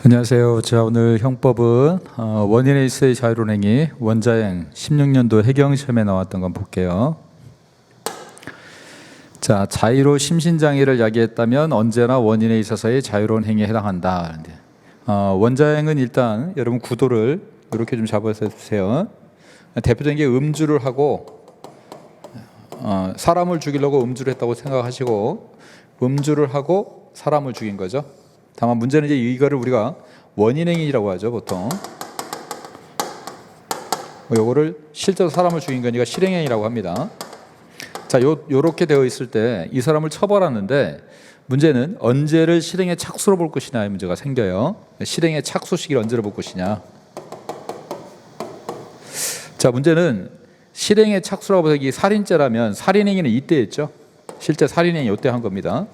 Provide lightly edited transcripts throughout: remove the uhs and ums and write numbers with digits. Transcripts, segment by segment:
안녕하세요. 자, 오늘 형법은 원인에 있어의 자유로운 행위 원자행 16년도 해경시험에 나왔던 건 볼게요. 자, 자의로 심신장애를 야기했다면 언제나 원인에 있어서의 자유로운 행위에 해당한다. 원자행은 일단 여러분 구도를 이렇게 좀 잡아서 주세요. 대표적인 게 음주를 하고 사람을 죽이려고 음주를 했다고 생각하시고 음주를 하고 사람을 죽인 거죠. 다만 문제는 이제 이거를 우리가 원인행위라고 하죠, 보통. 요거를 실제로 사람을 죽인 거니까 실행행위라고 합니다. 자, 요렇게 되어 있을 때 이 사람을 처벌하는데 문제는 언제를 실행의 착수로 볼 것이냐의 문제가 생겨요. 실행의 착수 시기를 언제로 볼 것이냐. 자, 문제는 실행의 착수라고 해서 이 살인죄라면 살인행위는 이때였죠. 실제 살인행위 이때 한 겁니다.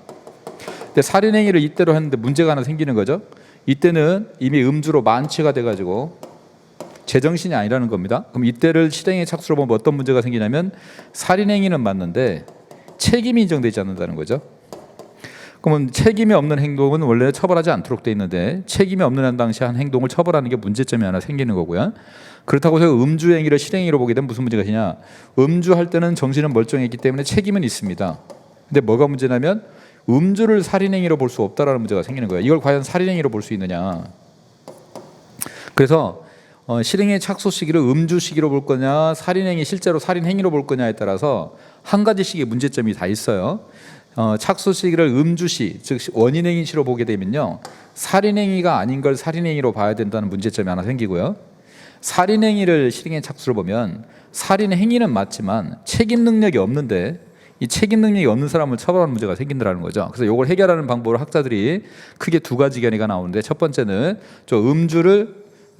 근데 살인행위를 이때로 했는데 문제가 하나 생기는 거죠. 이때는 이미 음주로 만취가 돼가지고 제정신이 아니라는 겁니다. 그럼 이때를 실행의 착수로 보면 어떤 문제가 생기냐면 살인행위는 맞는데 책임이 인정되지 않는다는 거죠. 그러면 책임이 없는 행동은 원래 처벌하지 않도록 돼 있는데 책임이 없는 당시 한 행동을 처벌하는 게 문제점이 하나 생기는 거고요. 그렇다고 해서 음주행위를 실행행위로 보게 되면 무슨 문제가 있냐. 음주할 때는 정신은 멀쩡했기 때문에 책임은 있습니다. 근데 뭐가 문제냐면 음주를 살인행위로 볼 수 없다라는 문제가 생기는 거예요. 이걸 과연 살인행위로 볼 수 있느냐. 그래서 실행의 착수 시기를 음주 시기로 볼 거냐 살인행위 실제로 살인행위로 볼 거냐에 따라서 한 가지씩의 문제점이 다 있어요. 착수 시기를 음주시 즉 원인행위시로 보게 되면요 살인행위가 아닌 걸 살인행위로 봐야 된다는 문제점이 하나 생기고요. 살인행위를 실행의 착수로 보면 살인행위는 맞지만 책임 능력이 없는데 이 책임 능력이 없는 사람을 처벌하는 문제가 생긴다는 거죠. 그래서 이걸 해결하는 방법을 학자들이 크게 두 가지 견해가 나오는데 첫 번째는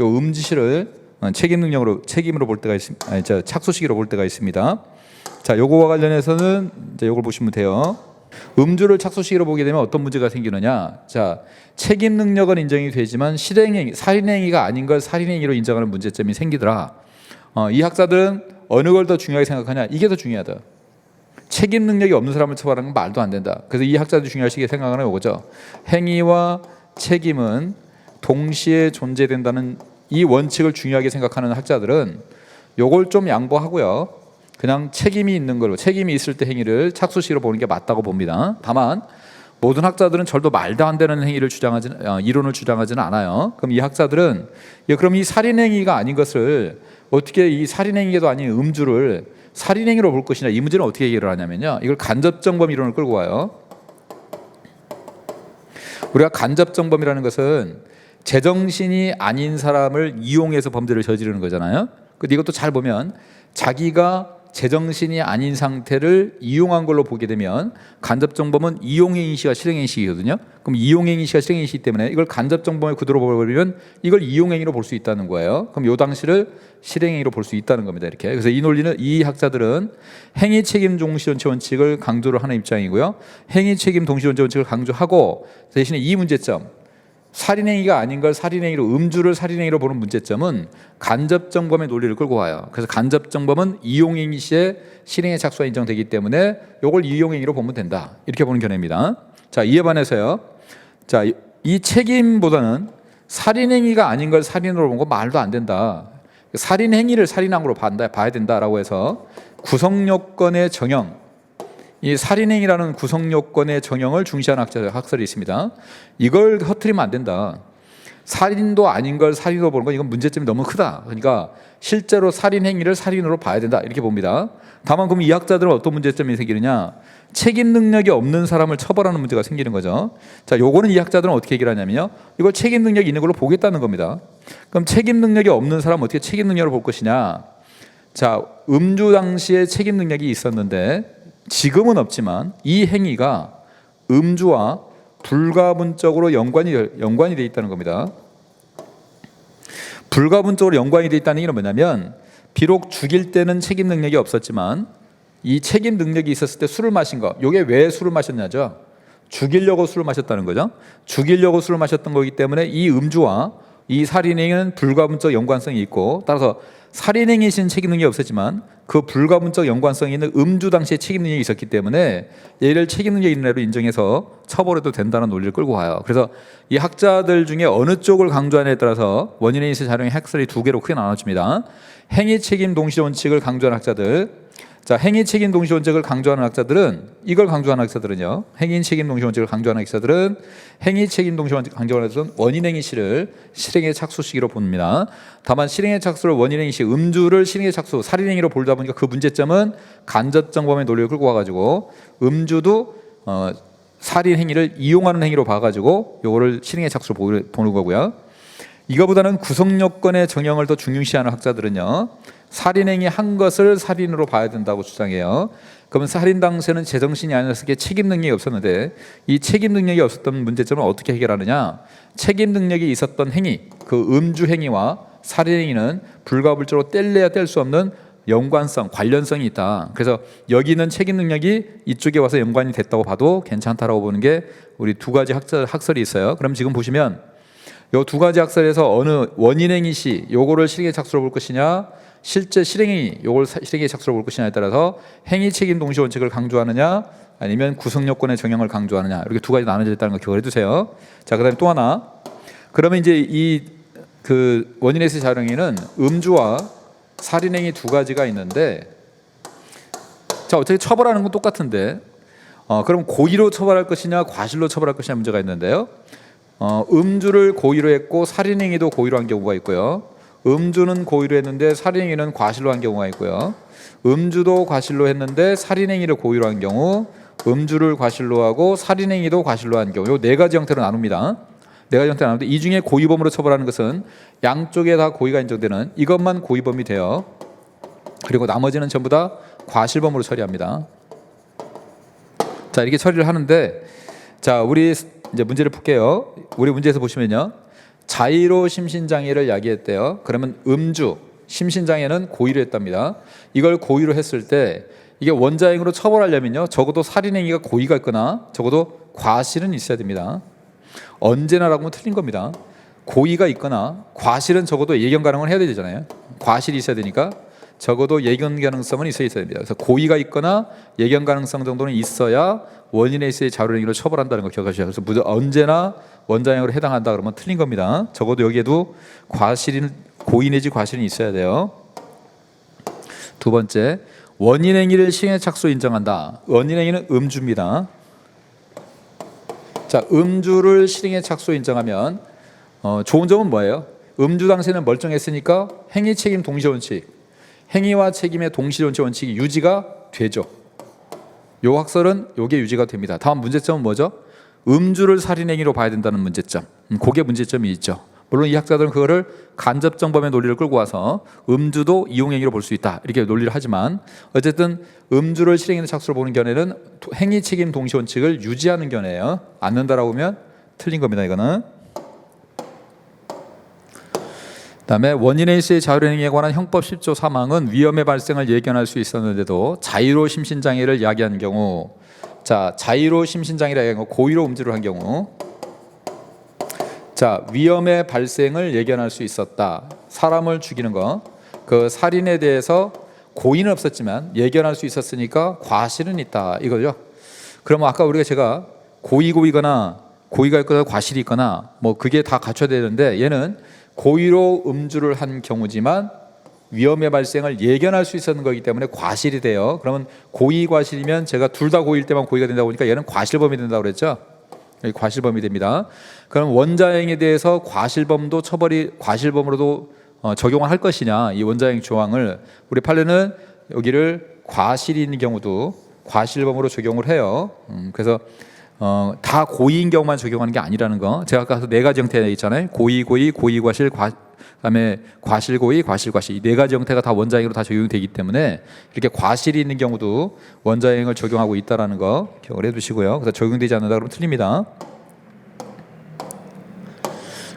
음주시를 책임으로 볼 때가 있습니다. 착수 시기로 볼 때가 있습니다. 자, 요거와 관련해서는 이제 요걸 보시면 돼요. 음주를 착수 시기로 보게 되면 어떤 문제가 생기느냐? 자, 책임 능력은 인정이 되지만 살인행위가 아닌 걸 살인행위로 인정하는 문제점이 생기더라. 이 학자들은 어느 걸 더 중요하게 생각하냐? 이게 더 중요하다. 책임 능력이 없는 사람을 처벌하는 건 말도 안 된다. 그래서 이 학자들이 중요하시게 생각하는 거죠. 행위와 책임은 동시에 존재된다는 이 원칙을 중요하게 생각하는 학자들은 요걸 좀 양보하고요. 그냥 책임이 있는 걸로 책임이 있을 때 행위를 착수시로 보는 게 맞다고 봅니다. 다만 모든 학자들은 절도 말도 안 되는 행위를 이론을 주장하지는 않아요. 그럼 이 학자들은 그럼 이 살인행위가 아닌 것을 어떻게 이 살인행위도 아닌 음주를 살인행위로 볼 것이냐 이 문제는 어떻게 해결을 하냐면요. 이걸 간접정범 이론을 끌고 와요. 우리가 간접정범이라는 것은 제정신이 아닌 사람을 이용해서 범죄를 저지르는 거잖아요. 근데 이것도 잘 보면 자기가 제정신이 아닌 상태를 이용한 걸로 보게 되면 간접정범은 이용행위시와 실행행위시거든요. 그럼 이용행위시와 실행행위시 때문에 이걸 간접정범의 구도로 보려면 이걸 이용행위로 볼 수 있다는 거예요. 그럼 이 당시를 실행행위로 볼 수 있다는 겁니다. 이렇게. 그래서 이 논리는 이 학자들은 행위책임 동시존재 원칙을 강조를 하는 입장이고요. 행위책임 동시존재 원칙을 강조하고 대신에 이 문제점 살인행위가 아닌 걸 음주를 살인행위로 보는 문제점은 간접정범의 논리를 끌고 와요. 그래서 간접정범은 이용행위 시에 실행의 착수가 인정되기 때문에 이걸 이용행위로 보면 된다. 이렇게 보는 견해입니다. 자, 이에 반해서요. 자, 이 책임보다는 살인행위가 아닌 걸 살인으로 본 거 말도 안 된다. 살인행위를 살인함으로 봐야 된다라고 해서 구성요건의 정형 이 살인행위라는 구성요건의 정형을 중시하는 학설이 있습니다. 이걸 허트리면 안 된다. 살인도 아닌 걸 살인으로 보는 건 이건 문제점이 너무 크다. 그러니까 실제로 살인행위를 살인으로 봐야 된다. 이렇게 봅니다. 다만 그럼 이 학자들은 어떤 문제점이 생기느냐? 책임 능력이 없는 사람을 처벌하는 문제가 생기는 거죠. 자, 요거는 이 학자들은 어떻게 해결하냐면요. 이걸 책임 능력이 있는 걸로 보겠다는 겁니다. 그럼 책임 능력이 없는 사람은 어떻게 책임 능력을 볼 것이냐? 자, 음주 당시에 책임 능력이 있었는데 지금은 없지만 이 행위가 음주와 불가분적으로 연관이 되어 있다는 겁니다. 불가분적으로 연관이 되어 있다는 얘기는 뭐냐면 비록 죽일 때는 책임 능력이 없었지만 이 책임 능력이 있었을 때 술을 마신 거 이게 왜 술을 마셨냐죠. 죽이려고 술을 마셨다는 거죠. 죽이려고 술을 마셨던 거기 때문에 이 음주와 이 살인행위는 불가분적 연관성이 있고, 따라서 살인행위 시는 책임 능력이 없었지만 그 불가분적 연관성이 있는 음주 당시에 책임 능력이 있었기 때문에 얘를 책임 능력 있는 애로 인정해서 처벌해도 된다는 논리를 끌고 와요. 그래서 이 학자들 중에 어느 쪽을 강조하느냐에 따라서 원인에 있어 작용의 학설이 두 개로 크게 나눠집니다. 행위 책임 동시 원칙을 강조하는 학자들, 자, 행위 책임 동시 원칙을 강조하는 학자들은, 이걸 강조하는 학자들은요, 행위 책임 동시 원칙을 강조하는 학자들은 행위 책임 동시 원칙을 강조하는 학자들은 원인행위 시를 실행의 착수 시기로 봅니다. 다만 실행의 착수를 원인행위 시, 음주를 실행의 착수, 살인행위로 보다 보니까 그 문제점은 간접정범의 논리를 끌고 와가지고 음주도 살인행위를 이용하는 행위로 봐가지고 요거를 실행의 착수로 보는 거고요. 이거보다는 구성요건의 정형을 더 중요시하는 학자들은요, 살인행위 한 것을 살인으로 봐야 된다고 주장해요. 그러면 살인 당시에는 제정신이 아니었기에 책임 능력이 없었는데, 이 책임 능력이 없었던 문제점을 어떻게 해결하느냐, 책임 능력이 있었던 행위, 그 음주 행위와 살인 행위는 불가불적으로 뗄래야 뗄 수 없는 연관성, 관련성이 있다. 그래서 여기 있는 책임 능력이 이쪽에 와서 연관이 됐다고 봐도 괜찮다라고 보는 게 우리 두 가지 학설이 있어요. 그럼 지금 보시면 요 두 가지 학설에서 어느 원인행위 시 요거를 실행의 착수로 볼 것이냐, 실제 실행이 요걸 실행의 착수로 볼 것이냐에 따라서 행위 책임 동시 원칙을 강조하느냐, 아니면 구성 요건의 정형을 강조하느냐, 이렇게 두 가지 나눠져 있다는 거 기억을 해두세요. 자, 그다음에 또 하나, 그러면 이제 이 그 원인에서 작용에는 음주와 살인행위 두 가지가 있는데, 자, 어떻게 처벌하는 건 똑같은데, 그럼 고의로 처벌할 것이냐 과실로 처벌할 것이냐 문제가 있는데요. 음주를 고의로 했고 살인행위도 고의로 한 경우가 있고요. 음주는 고의로 했는데 살인행위는 과실로 한 경우가 있고요. 음주도 과실로 했는데 살인행위를 고의로 한 경우, 음주를 과실로 하고 살인행위도 과실로 한 경우, 요 네 가지 형태로 나눕니다. 네 가지 형태로 나누는데, 이 중에 고의범으로 처벌하는 것은 양쪽에 다 고의가 인정되는 이것만 고의범이 돼요. 그리고 나머지는 전부 다 과실범으로 처리합니다. 자, 이렇게 처리를 하는데, 자, 우리 이제 문제를 풀게요. 우리 문제에서 보시면요, 자의로 심신장애를 야기했대요. 그러면 음주, 심신장애는 고의로 했답니다. 이걸 고의로 했을 때 이게 원자행위로 처벌하려면요, 적어도 살인행위가 고의가 있거나 적어도 과실은 있어야 됩니다. 언제나라고 하면 틀린 겁니다. 고의가 있거나 과실은 적어도 예견 가능은 해야 되잖아요. 과실이 있어야 되니까 적어도 예견 가능성은 있어야 됩니다. 그래서 고의가 있거나 예견 가능성 정도는 있어야 원인에 있어의 자료행위를 처벌한다는 거 기억하시죠. 그래서 언제나 원자행위로 해당한다 그러면 틀린 겁니다. 적어도 여기에도 과실인, 고의 내지 과실은 있어야 돼요. 두 번째, 원인행위를 실행의 착수로 인정한다. 원인행위는 음주입니다. 자, 음주를 실행의 착수로 인정하면 좋은 점은 뭐예요? 음주 당시에는 멀쩡했으니까 행위 책임 동시 원칙, 행위와 책임의 동시 원칙이 유지가 되죠. 요 학설은 요게 유지가 됩니다. 다음 문제점은 뭐죠? 음주를 살인행위로 봐야 된다는 문제점. 그게 문제점이 있죠. 물론 이 학자들은 그거를 간접정범의 논리를 끌고 와서 음주도 이용행위로 볼 수 있다, 이렇게 논리를 하지만, 어쨌든 음주를 실행행위 착수로 보는 견해는 행위 책임 동시 원칙을 유지하는 견해예요. 않는다라고 하면 틀린 겁니다. 이거는. 그다음에 원인에 있어의 자율행위에 관한 형법 10조 3항은 위험의 발생을 예견할 수 있었는데도 자의로 심신장애를 야기한 경우, 자, 자의로 심신장애를 야기한 경우, 고의로 음주를 한 경우, 자, 위험의 발생을 예견할 수 있었다. 사람을 죽이는 거, 그 살인에 대해서 고의는 없었지만 예견할 수 있었으니까 과실은 있다, 이거죠. 그러면 아까 제가 고의거나 고의가 있거나 과실이 있거나 뭐 그게 다 갖춰야 되는데, 얘는 고의로 음주를 한 경우지만 위험의 발생을 예견할 수 있었는 거기 때문에 과실이 돼요. 그러면 고의 과실이면, 제가 둘 다 고의일 때만 고의가 된다고 보니까 얘는 과실범이 된다고 그랬죠. 여기 과실범이 됩니다. 그럼 원자행에 대해서 과실범도 과실범으로도 적용을 할 것이냐, 이 원자행 조항을, 우리 판례는 여기를 과실이 있는 경우도 과실범으로 적용을 해요. 그래서 다 고의인 경우만 적용하는 게 아니라는 거. 제가 아까 네 가지 형태 있잖아요. 고의, 과실, 그다음에 과실, 과실. 이 네 가지 형태가 다 원자행으로 다 적용되기 때문에 이렇게 과실이 있는 경우도 원자행을 적용하고 있다라는 거 기억을 해두시고요. 그래서 적용되지 않는다 그러면 틀립니다.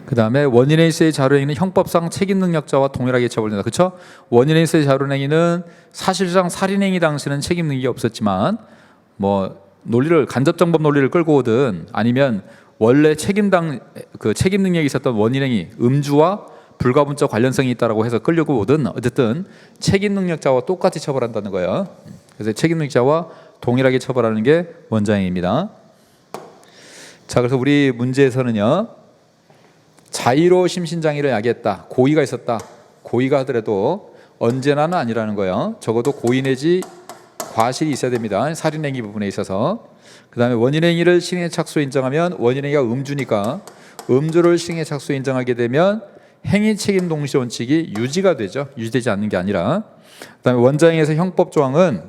그다음에 원인에 있어의 자료행위는 형법상 책임 능력자와 동일하게 처벌된다. 그렇죠? 원인에 있어의 자료행위는 사실상 살인행위 당시는 책임 능력이 없었지만, 뭐 논리를, 간접정범 논리를 끌고 오든 아니면 원래 책임 능력이 있었던 원인행위 음주와 불가분적 관련성이 있다라고 해서 끌려고 오든 어쨌든 책임 능력자와 똑같이 처벌한다는 거예요. 그래서 책임 능력자와 동일하게 처벌하는 게 원자행위입니다. 자, 그래서 우리 문제에서는요, 자의로 심신장애를 야기했다, 고의가 있었다. 고의가 하더라도 언제나는 아니라는 거예요. 적어도 고의 내지 과실이 있어야 됩니다. 살인행위 부분에 있어서. 그 다음에 원인행위를 실행의 착수로 인정하면 원인행위가 음주니까 음주를 실행의 착수로 인정하게 되면 행위 책임 동시 원칙이 유지가 되죠. 유지되지 않는 게 아니라. 그 다음에 원자행위에서 형법 조항은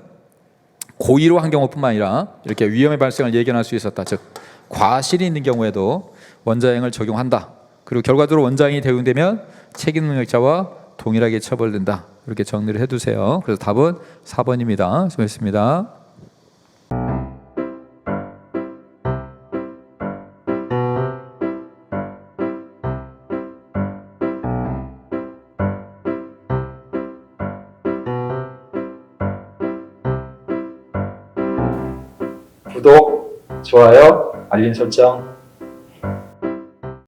고의로 한 경우뿐만 아니라 이렇게 위험의 발생을 예견할 수 있었다, 즉 과실이 있는 경우에도 원자행위를 적용한다. 그리고 결과적으로 원자행위 대응되면 책임 능력자와 동일하게 처벌된다. 이렇게 정리를 해두세요. 그래서 답은 4번입니다. 수고했습니다. 구독, 좋아요, 알림 설정